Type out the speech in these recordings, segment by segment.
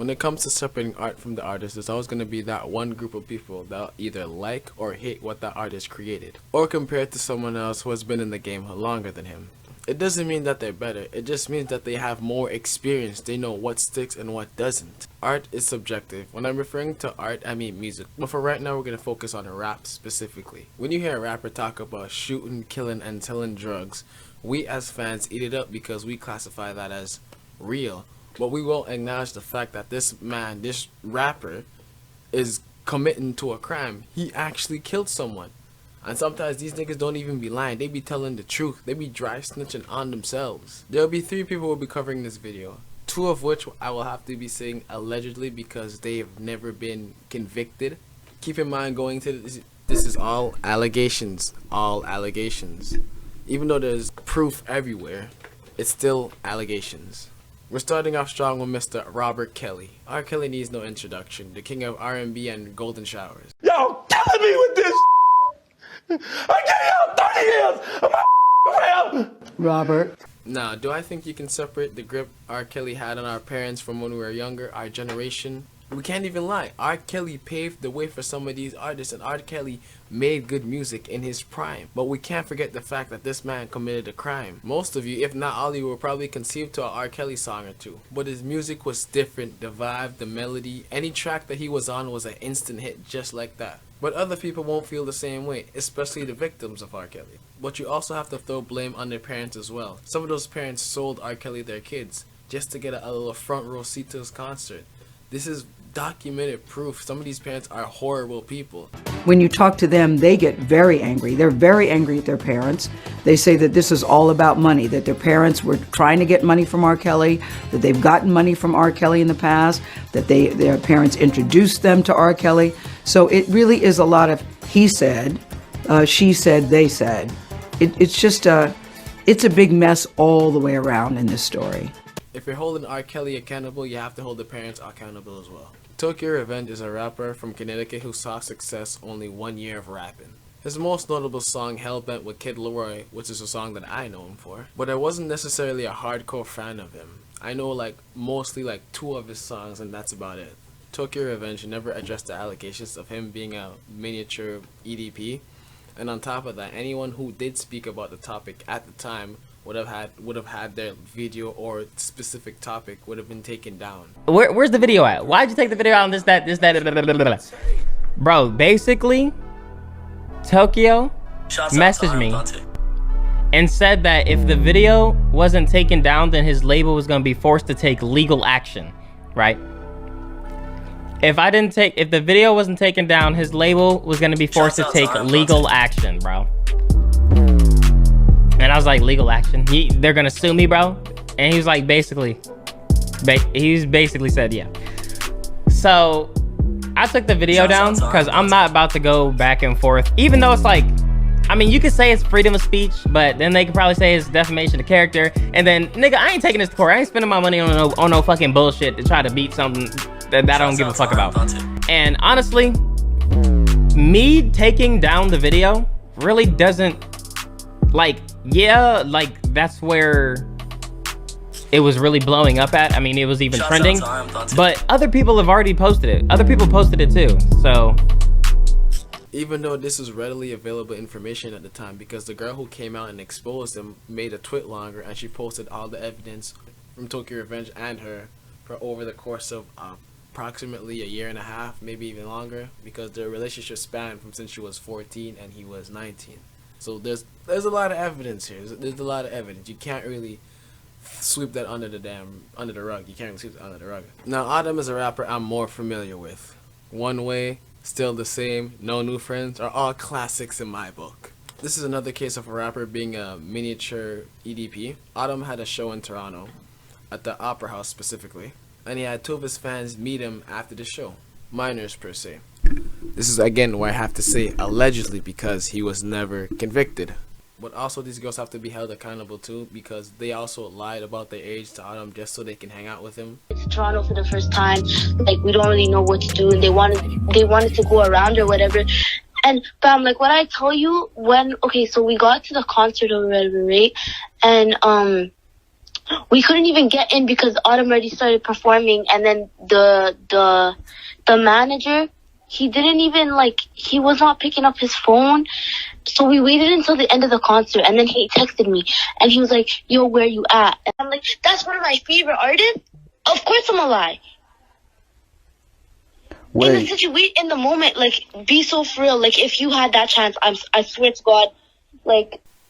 When it comes to separating art from the artist, there's always going to be that one group of people that either like or hate what that artist created, or compare it to someone else who has been in the game longer than him. It doesn't mean that they're better, it just means that they have more experience, they know what sticks and what doesn't. Art is subjective. When I'm referring to art, I mean music. But for right now, we're going to focus on rap specifically. When you hear a rapper talk about shooting, killing, and selling drugs, we as fans eat it up because we classify that as real. But we won't acknowledge the fact that this man, this rapper, is committing to a crime. He actually killed someone. And sometimes these niggas don't even be lying. They be telling the truth. They be dry snitching on themselves. There'll be 3 people who will be covering this video. 2 of which I will have to be saying allegedly because they've never been convicted. Keep in mind going to this is all allegations. All allegations. Even though there's proof everywhere, it's still allegations. We're starting off strong with Mr. Robert Kelly. R. Kelly needs no introduction. The king of R&B and golden showers. Y'all killing me with this. I gave y'all 30 years of my film. Robert. Now, do I think you can separate the grip R. Kelly had on our parents from when we were younger, our generation? We can't even lie. R. Kelly paved the way for some of these artists, and R. Kelly made good music in his prime. But we can't forget the fact that this man committed a crime. Most of you, if not all of you, were probably conceived to an R. Kelly song or two. But his music was different. The vibe, the melody, any track that he was on was an instant hit just like that. But other people won't feel the same way, especially the victims of R. Kelly. But you also have to throw blame on their parents as well. Some of those parents sold R. Kelly their kids just to get a little front row seat to his concert. This is documented proof. Some of these parents are horrible people. When you talk to them, they get very angry. They're very angry at their parents. They say that this is all about money, that their parents were trying to get money from R. Kelly, that they've gotten money from R. Kelly in the past, that their parents introduced them to R. Kelly. So it really is a lot of he said, she said, they said. It's just it's a big mess all the way around in this story. If you're holding R. Kelly accountable, you have to hold the parents accountable as well. Tokyo Revenge is a rapper from Connecticut who saw success only 1 year of rapping. His most notable song, Hellbent with Kid Leroy, which is a song that I know him for, but I wasn't necessarily a hardcore fan of him. I know mostly 2 of his songs and that's about it. Tokyo Revenge never addressed the allegations of him being a miniature EDP, and on top of that, anyone who did speak about the topic at the time would have had their video or specific topic would have been taken down. Where's the video at? Why'd you take the video out on this that blah, blah, blah, blah. Bro, basically Tokyo messaged me and said that if the video wasn't taken down, then his label was gonna be forced to take legal action, right? If the video wasn't taken down, his label was gonna be forced to take legal action, bro. And I was like, legal action? They're gonna sue me, bro? And he was like, basically said, yeah. So I took the video down because I'm not about to go back and forth. Even though it's I mean, you could say it's freedom of speech, but then they could probably say it's defamation of character. And then, nigga, I ain't taking this to court. I ain't spending my money on no fucking bullshit to try to beat something that I don't give a fuck about. And honestly, me taking down the video really doesn't, that's where it was really blowing up at. I mean, it was even trending, but other people have already posted it. Other people posted it too, so. Even though this was readily available information at the time, because the girl who came out and exposed him made a tweet longer and she posted all the evidence from Tokyo Revenge and her for over the course of approximately a year and a half, maybe even longer, because their relationship spanned from since she was 14 and he was 19. So there's a lot of evidence here. There's a lot of evidence. You can't really sweep that under the rug. You can't really sweep it under the rug. Now, Adam is a rapper I'm more familiar with. One Way, Still the Same, No New Friends are all classics in my book. This is another case of a rapper being a miniature EDP. Adam had a show in Toronto, at the Opera House specifically, and he had 2 of his fans meet him after the show. Minors per se. This is again where I have to say allegedly because he was never convicted. But also these girls have to be held accountable too because they also lied about their age to Adam just so they can hang out with him. It's Toronto for the first time. We don't really know what to do, and they wanted to go around or whatever. And bam, what I tell you so we got to the concert or whatever, right? And we couldn't even get in because Autumn already started performing, and then the manager, he didn't even he was not picking up his phone. So we waited until the end of the concert, and then he texted me, and he was like, "Yo, where you at?" And I'm like, "That's one of my favorite artists. Of course I'm a lie." Wait. In the moment, be so for real. If you had that chance, I swear to God,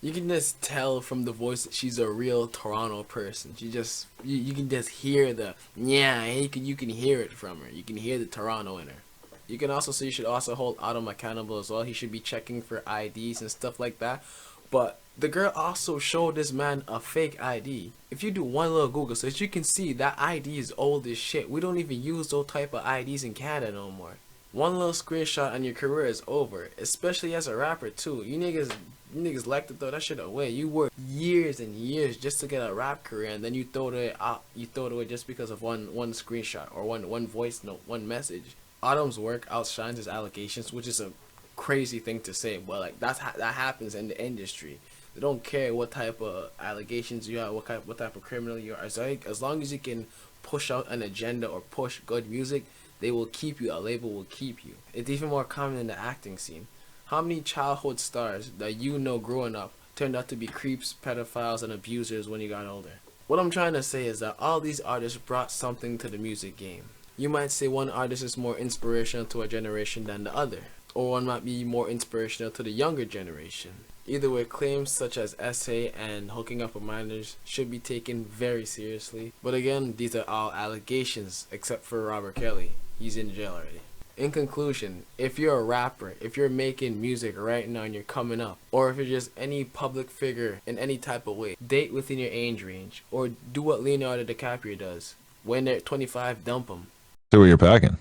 You can just tell from the voice that she's a real Toronto person. She just, you can just hear the, yeah, you can hear it from her. You can hear the Toronto in her. You can also see you should also hold Autumn accountable as well. He should be checking for IDs and stuff like that. But the girl also showed this man a fake ID. If you do one little Google search, you can see that ID is old as shit. We don't even use those type of IDs in Canada no more. One little screenshot and your career is over, especially as a rapper too. You niggas like to throw that shit away. You work years and years just to get a rap career, and then you throw it out. You throw it away just because of one screenshot or one voice note, one message. Autumn's work outshines his allegations, which is a crazy thing to say, but that happens in the industry. They don't care what type of allegations you have, what type of criminal you are. As long as you can push out an agenda or push good music, they will keep you. A label will keep you. It's even more common in the acting scene. How many childhood stars that you know growing up turned out to be creeps, pedophiles, and abusers when you got older? What I'm trying to say is that all these artists brought something to the music game. You might say one artist is more inspirational to a generation than the other, or one might be more inspirational to the younger generation. Either way, claims such as SA and hooking up with minors should be taken very seriously. But again, these are all allegations, except for Robert Kelly. He's in jail already. In conclusion, if you're a rapper, if you're making music right now and you're coming up, or if you're just any public figure in any type of way, date within your age range, or do what Leonardo DiCaprio does. When they're 25, dump them. See what you're packing.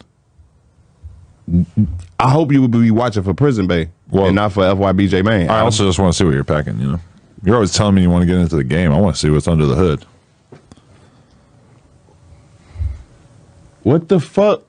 I hope you would be watching for Prison Bay and not for FYBJ Main. I also just want to see what you're packing, you know. You're always telling me you want to get into the game. I want to see what's under the hood. What the fuck?